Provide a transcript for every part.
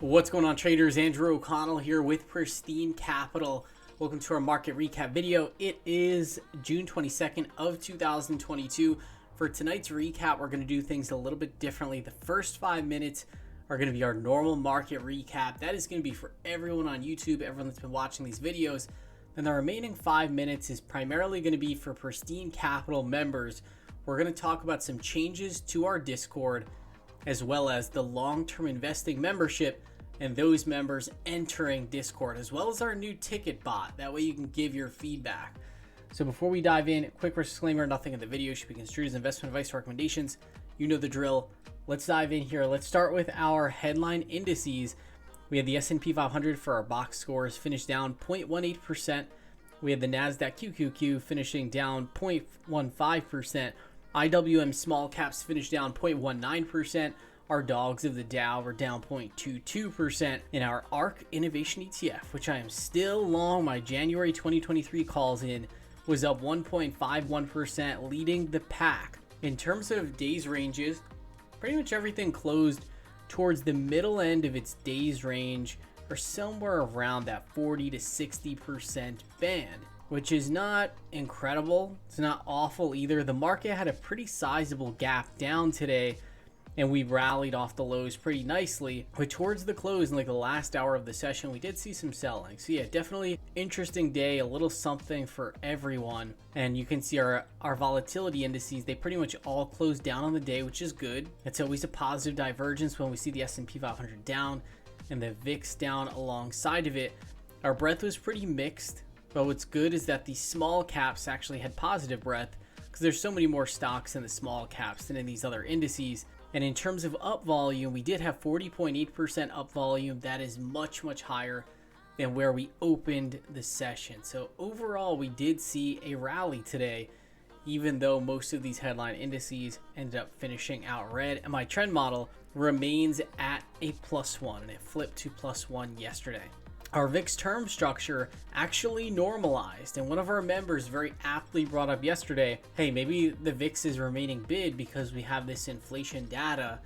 What's going on, traders? Andrew O'Connell here with Pristine Capital. Welcome to our market recap video. It is June 22nd of 2022. For tonight's recap, we're going to do things a little bit differently. The first 5 minutes are going to be our normal market recap. That is going to be for everyone on YouTube, everyone that's been watching these videos. And the remaining 5 minutes is primarily going to be for Pristine Capital members. We're going to talk about some changes to our Discord, as well as the long-term investing membership and those members entering Discord, as well as our new ticket bot. That way you can give your feedback. So before we dive in, quick disclaimer, nothing in the video should be construed as investment advice or recommendations. You know the drill. Let's dive in here. Let's start with our headline indices. We have the S&P 500 for our box scores finished down 0.18%. We have the NASDAQ QQQ finishing down 0.15%. IWM small caps finished down 0.19%. Our dogs of the Dow were down 0.22%. And our ARK Innovation ETF, which I am still long my January 2023 calls in, was up 1.51%, leading the pack. In terms of days ranges, pretty much everything closed towards the middle end of its days range, or somewhere around that 40 to 60% band, which is not incredible. It's not awful either. The market had a pretty sizable gap down today, and we rallied off the lows pretty nicely. But towards the close, in like the last hour of the session, we did see some selling. So yeah, definitely interesting day, a little something for everyone. And you can see our volatility indices, they pretty much all closed down on the day, which is good. It's always a positive divergence when we see the S&P 500 down and the VIX down alongside of it. Our breadth was pretty mixed, but what's good is that the small caps actually had positive breadth, because there's so many more stocks in the small caps than in these other indices. And in terms of up volume, we did have 40.8% up volume. That is much, much higher than where we opened the session. So overall, we did see a rally today, even though most of these headline indices ended up finishing out red. And my trend model remains at a +1, and it flipped to +1 yesterday. Our VIX term structure actually normalized, and one of our members very aptly brought up yesterday, hey, maybe the VIX is remaining bid because we have this inflation data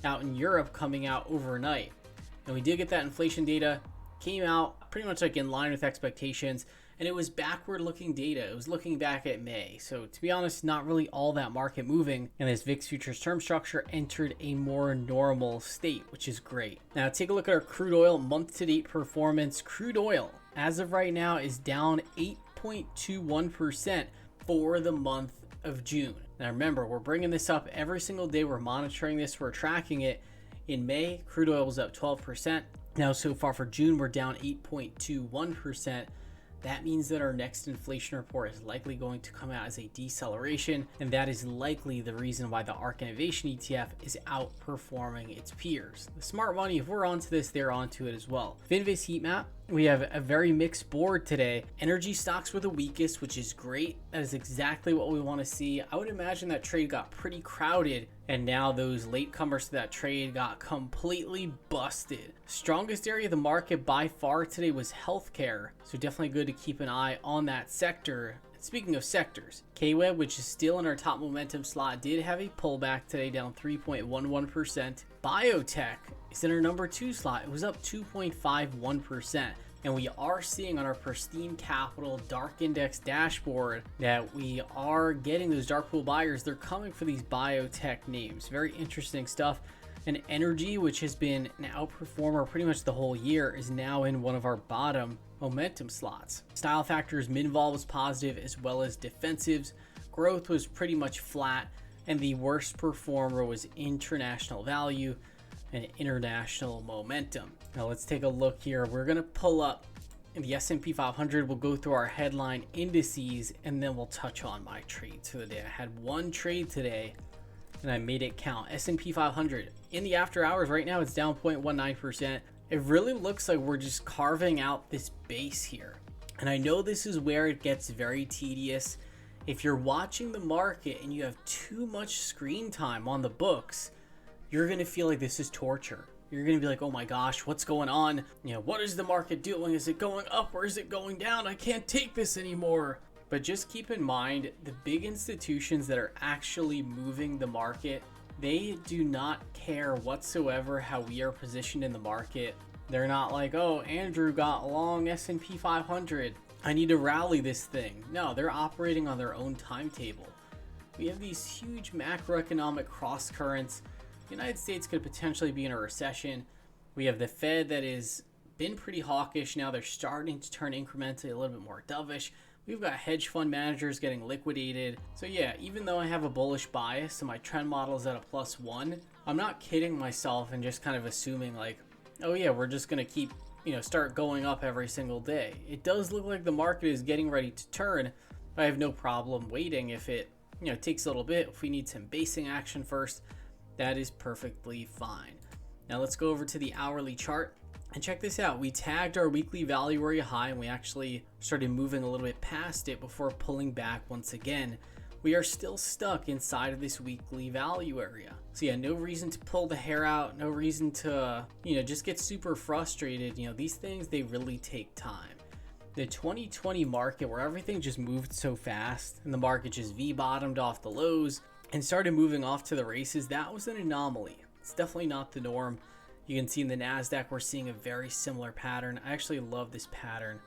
out in Europe coming out overnight. And we did get that inflation data, came out pretty much like in line with expectations, and it was backward looking data. It was looking back at May. So to be honest, not really all that market moving, and this VIX futures term structure entered a more normal state, which is great. Now take a look at our crude oil month to date performance. Crude oil as of right now is down 8.21% for the month of June. Now remember, we're bringing this up every single day. We're monitoring this, we're tracking it. In May, crude oil was up 12%. Now so far for June, we're down 8.21%. That means that our next inflation report is likely going to come out as a deceleration, and that is likely the reason why the ARK Innovation ETF is outperforming its peers. The smart money, if we're onto this, they're onto it as well. Finviz heat map, we have a very mixed board today. Energy stocks were the weakest, which is great. That is exactly what we want to see. I would imagine that trade got pretty crowded, and now those latecomers to that trade got completely busted. Strongest area of the market by far today was healthcare, so definitely good to keep an eye on that sector. Speaking of sectors, KWEB, which is still in our top momentum slot, did have a pullback today, down 3.11%. Biotech is in our number 2 slot. It was up 2.51%. And we are seeing on our Pristine Capital Dark Index dashboard that we are getting those dark pool buyers. They're coming for these biotech names. Very interesting stuff. And energy, which has been an outperformer pretty much the whole year, is now in one of our bottom momentum slots. Style factors, min-vol was positive, as well as defensives. Growth was pretty much flat, and the worst performer was international value and international momentum. Now let's take a look here. We're going to pull up the S&P 500. We'll go through our headline indices, and then we'll touch on my trades for the day. I had one trade today, and I made it count. S&P 500 in the after hours right now, it's down 0.19%. It really looks like we're just carving out this base here. And I know this is where it gets very tedious. If you're watching the market and you have too much screen time on the books, you're going to feel like this is torture. You're going to be like, oh my gosh, what's going on? You know, what is the market doing? Is it going up or is it going down? I can't take this anymore. But just keep in mind, the big institutions that are actually moving the market They do not care whatsoever how we are positioned in the market. They're not like, oh, Andrew got long S&P 500. I need to rally this thing. No, they're operating on their own timetable. We have these huge macroeconomic cross currents. The United States could potentially be in a recession. We have the Fed that has been pretty hawkish. Now they're starting to turn incrementally a little bit more dovish. We've got hedge fund managers getting liquidated. So yeah, even though I have a bullish bias and my trend model is at a +1, I'm not kidding myself and just kind of assuming like, oh yeah, we're just going to keep, start going up every single day. It does look like the market is getting ready to turn. But I have no problem waiting if it, takes a little bit. If we need some basing action first, that is perfectly fine. Now let's go over to the hourly chart. And check this out, we tagged our weekly value area high and we actually started moving a little bit past it before pulling back once again. We are still stuck inside of this weekly value area. So yeah, no reason to pull the hair out, no reason to, just get super frustrated. These things, they really take time. The 2020 market where everything just moved so fast and the market just V-bottomed off the lows and started moving off to the races, that was an anomaly. It's definitely not the norm. You can see in the NASDAQ, we're seeing a very similar pattern. I actually love this pattern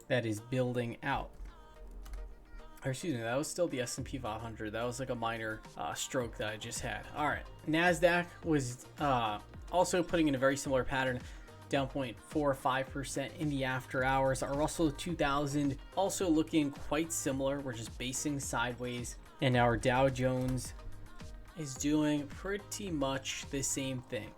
that is building out. Or excuse me, that was still the S&P 500. That was like a minor stroke that I just had. All right, NASDAQ was also putting in a very similar pattern, down 0.45% in the after hours. Our Russell 2000 also looking quite similar. We're just basing sideways. And our Dow Jones is doing pretty much the same thing.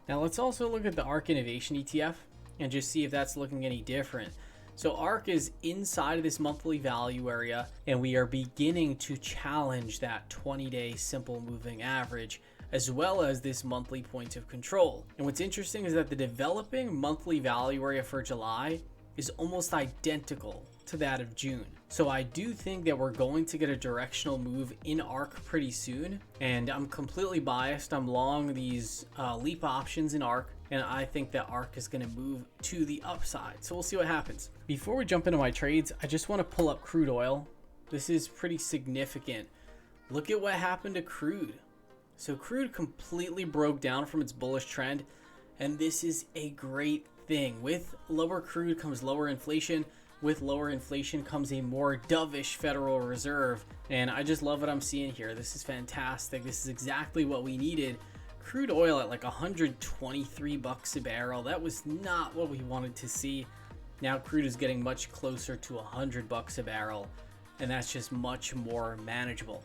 Now let's also look at the ARK Innovation ETF and just see if that's looking any different. So ARK is inside of this monthly value area and we are beginning to challenge that 20-day simple moving average as well as this monthly point of control. And what's interesting is that the developing monthly value area for July is almost identical to that of June. So I do think that we're going to get a directional move in ARK pretty soon. And I'm completely biased. I'm long these leap options in ARK. And I think that ARK is going to move to the upside. So we'll see what happens. Before we jump into my trades, I just want to pull up crude oil. This is pretty significant. Look at what happened to crude. So crude completely broke down from its bullish trend. And this is a great thing. With lower crude comes lower inflation. With lower inflation comes a more dovish Federal Reserve. And I just love what I'm seeing here. This is fantastic. This is exactly what we needed. Crude oil at like 123 bucks a barrel. That was not what we wanted to see. Now crude is getting much closer to 100 bucks a barrel. And that's just much more manageable.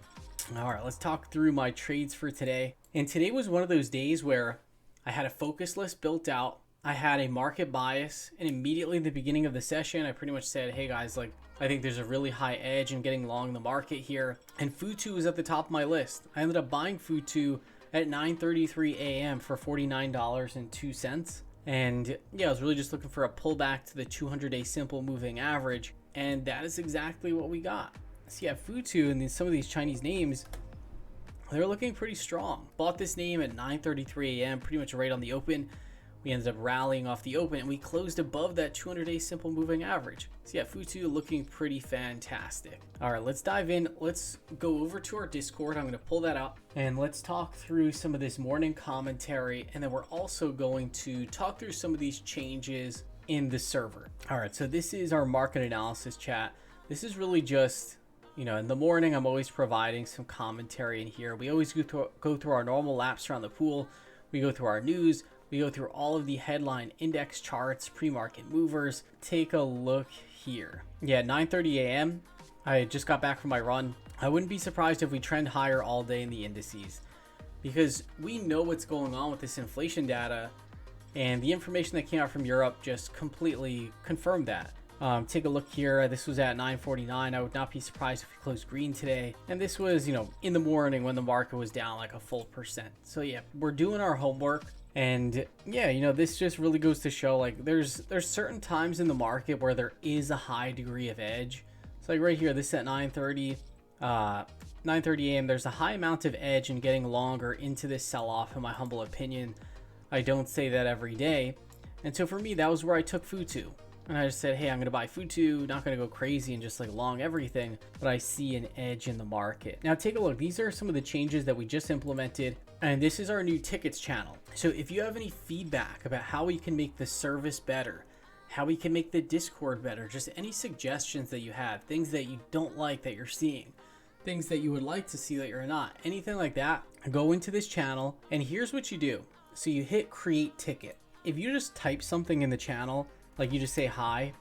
All right, let's talk through my trades for today. And today was one of those days where I had a focus list built out. I had a market bias, and immediately at the beginning of the session, I pretty much said, hey guys, like, I think there's a really high edge in getting long the market here. And FUTU was at the top of my list. I ended up buying FUTU at 9:33 a.m. for $49.02. And yeah, I was really just looking for a pullback to the 200-day simple moving average. And that is exactly what we got. So yeah, FUTU and some of these Chinese names, they're looking pretty strong. Bought this name at 9:33 a.m., pretty much right on the open. We ended up rallying off the open and we closed above that 200-day simple moving average. So yeah, FUTU looking pretty fantastic. All right, let's dive in. Let's go over to our Discord. I'm going to pull that out and let's talk through some of this morning commentary. And then we're also going to talk through some of these changes in the server. All right, so this is our market analysis chat. This is really just, in the morning, I'm always providing some commentary in here. We always go through our normal laps around the pool. We go through our news. We go through all of the headline index charts, pre-market movers. Take a look here. Yeah, 9:30 a.m. I just got back from my run. I wouldn't be surprised if we trend higher all day in the indices because we know what's going on with this inflation data, and the information that came out from Europe just completely confirmed that. Take a look here. This was at 9:49. I would not be surprised if we closed green today. And this was, in the morning when the market was down like a full percent. So yeah, we're doing our homework. And yeah, this just really goes to show like there's certain times in the market where there is a high degree of edge. So like right here, this is at 9:30 a.m. There's a high amount of edge in getting longer into this sell-off, in my humble opinion. I don't say that every day. And so for me, that was where I took FUTU. And I just said, hey, I'm going to buy FUTU, not going to go crazy and just like long everything, but I see an edge in the market. Now take a look. These are some of the changes that we just implemented. And this is our new tickets channel. So if you have any feedback about how we can make the service better, how we can make the Discord better, just any suggestions that you have, things that you don't like that you're seeing, things that you would like to see that you're not, anything like that, go into this channel and here's what you do. So you hit create ticket. If you just type something in the channel, like you just say hi,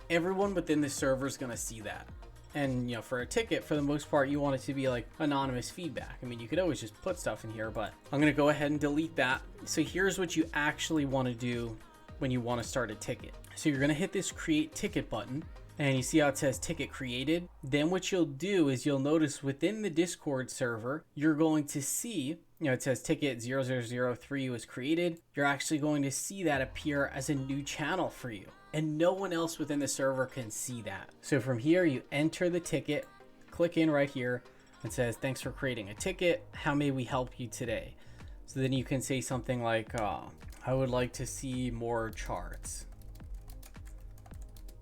everyone within the server is going to see that. And, you know, for a ticket, for the most part, you want it to be like anonymous feedback. I mean, you could always just put stuff in here, but I'm going to go ahead and delete that. So here's what you actually want to do when you want to start a ticket. So you're going to hit this create ticket button and you see how it says ticket created. Then what you'll do is you'll notice within the Discord server, you're going to see, you know, it says ticket 0003 was created. You're actually going to see that appear as a new channel for you. And no one else within the server can see that. So from here, you enter the ticket, click in right here, and says, thanks for creating a ticket. How may we help you today? So then you can say something like, I would like to see more charts.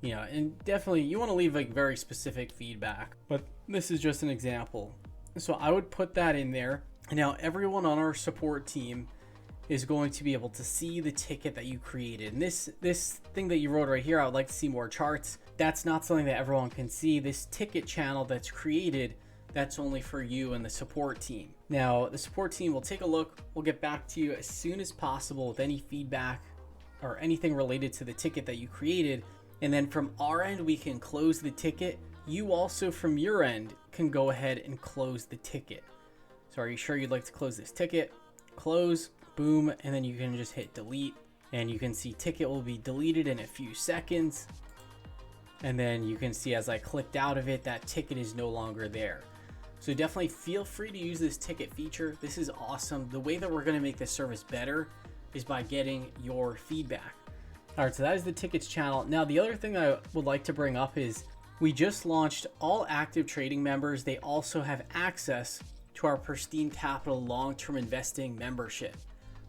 You know, and definitely you want to leave like very specific feedback, but this is just an example. So I would put that in there. And now everyone on our support team is going to be able to see the ticket that you created. And this thing that you wrote right here, I would like to see more charts. That's not something that everyone can see. This ticket channel that's created, that's only for you and the support team. Now, the support team will take a look. We'll get back to you as soon as possible with any feedback or anything related to the ticket that you created. And then from our end, we can close the ticket. You also, from your end, can go ahead and close the ticket. So are you sure you'd like to close this ticket? Close. Boom, and then you can just hit delete and you can see ticket will be deleted in a few seconds. And then you can see as I clicked out of it, that ticket is no longer there. So definitely feel free to use this ticket feature. This is awesome. The way that we're going to make this service better is by getting your feedback. All right, so that is the tickets channel. Now, the other thing I would like to bring up is we just launched all active trading members. They also have access to our Pristine Capital long-term investing membership.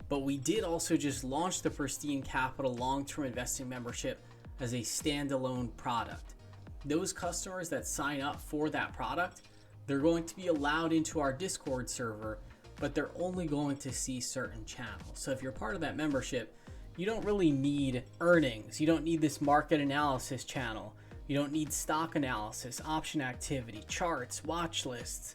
But we did also just launch the Pristine Capital long-term investing membership as a standalone product. Those customers that sign up for that product, they're going to be allowed into our Discord server, but they're only going to see certain channels. So if you're part of that membership, you don't really need earnings. You don't need this market analysis channel. You don't need stock analysis, option activity, charts, watch lists,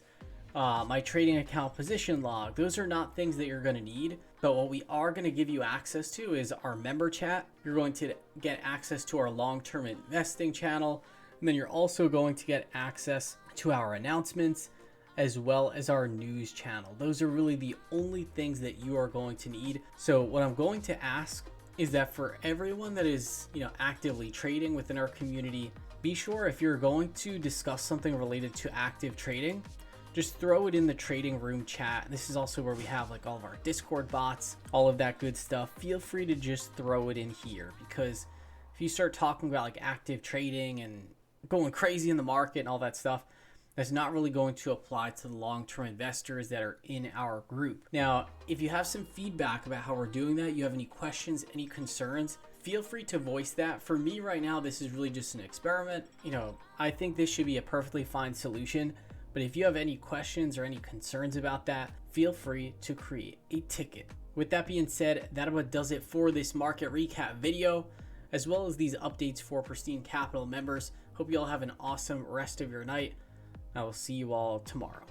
my trading account position log. Those are not things that you're going to need. But what we are going to give you access to is our member chat. You're going to get access to our long-term investing channel. And then you're also going to get access to our announcements as well as our news channel. Those are really the only things that you are going to need. So what I'm going to ask is that for everyone that is, you know, actively trading within our community, be sure if you're going to discuss something related to active trading, just throw it in the trading room chat. This is also where we have like all of our Discord bots, all of that good stuff. Feel free to just throw it in here, because if you start talking about like active trading and going crazy in the market and all that stuff, that's not really going to apply to the long-term investors that are in our group. Now, if you have some feedback about how we're doing that, you have any questions, any concerns, feel free to voice that. For me right now, this is really just an experiment. You know, I think this should be a perfectly fine solution. But if you have any questions or any concerns about that, feel free to create a ticket. With that being said, that about does it for this market recap video, as well as these updates for Pristine Capital members. Hope you all have an awesome rest of your night. I will see you all tomorrow.